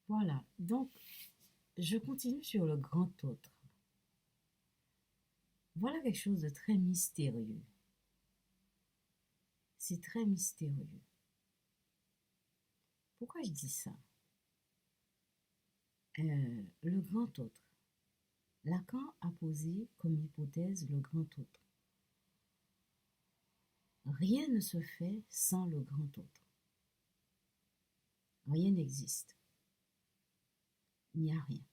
Voilà, donc je continue sur le grand autre. Voilà quelque chose de très mystérieux. C'est très mystérieux. Pourquoi je dis ça? Le grand autre. Lacan a posé comme hypothèse le grand autre. Rien ne se fait sans le grand autre. Rien n'existe. Il n'y a rien.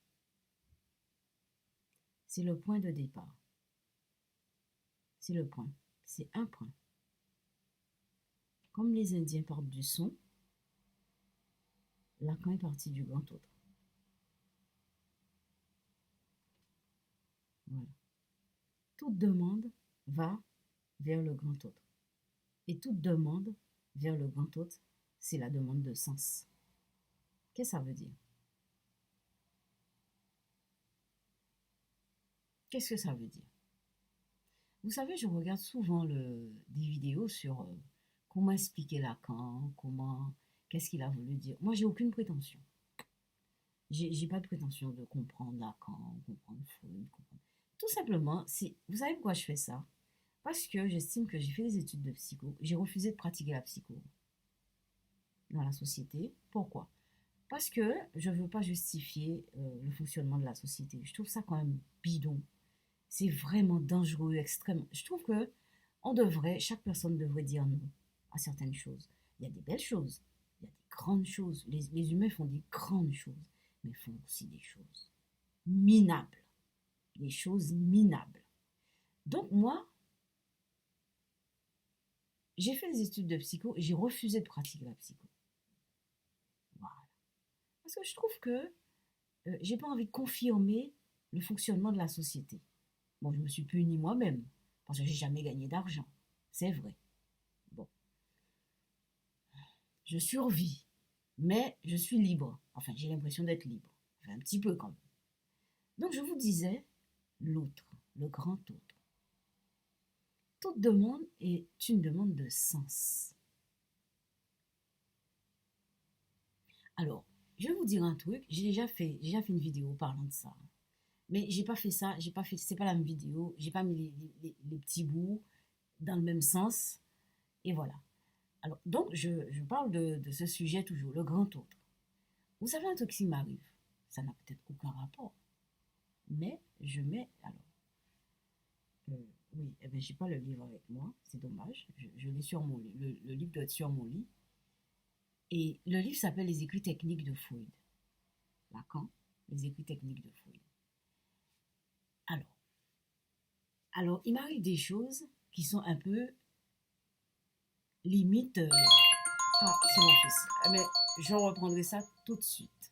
C'est le point de départ. C'est le point. C'est un point. Comme les Indiens partent du son, Lacan est parti du grand autre. Voilà. Toute demande va vers le grand autre. Et toute demande vers le grand autre, c'est la demande de sens. Qu'est-ce que ça veut dire? Qu'est-ce que ça veut dire? Vous savez, je regarde souvent des vidéos sur comment expliquer Lacan, qu'est-ce qu'il a voulu dire. Moi, j'ai aucune prétention. J'ai pas de prétention de comprendre Lacan, comprendre Freud, comprendre. Tout simplement, vous savez pourquoi je fais ça? Parce que j'estime que j'ai fait des études de psycho. J'ai refusé de pratiquer la psycho dans la société. Pourquoi? Parce que je ne veux pas justifier le fonctionnement de la société. Je trouve ça quand même bidon. C'est vraiment dangereux, extrêmement. Je trouve que chaque personne devrait dire non à certaines choses. Il y a des belles choses, il y a des grandes choses. Les humains font des grandes choses, mais font aussi des choses minables. Des choses minables. Donc moi, j'ai fait des études de psycho et j'ai refusé de pratiquer la psycho. Voilà. Parce que je trouve que j'ai pas envie de confirmer le fonctionnement de la société. Bon, je me suis punie moi-même, parce que j'ai jamais gagné d'argent. C'est vrai. Bon, je survis, mais je suis libre. Enfin, j'ai l'impression d'être libre. Enfin, un petit peu quand même. Donc, je vous disais, l'autre, le grand autre. Toute demande est une demande de sens. Alors, je vais vous dire un truc. J'ai déjà fait une vidéo parlant de ça. Mais j'ai pas fait ça, c'est pas la même vidéo. J'ai pas mis les petits bouts dans le même sens. Et voilà. Alors, donc, je parle de ce sujet toujours, le grand autre. Vous savez un truc qui m'arrive, ça n'a peut-être aucun rapport, mais je mets, alors, oui, eh bien, j'ai pas le livre avec moi, c'est dommage, je l'ai sur mon lit, le livre doit être sur mon lit, et le livre s'appelle Les écrits techniques de Freud. Lacan, les écrits techniques de Freud. Alors, il m'arrive des choses qui sont un peu limite. Ah, c'est mon fils. Eh bien, je reprendrai ça tout de suite.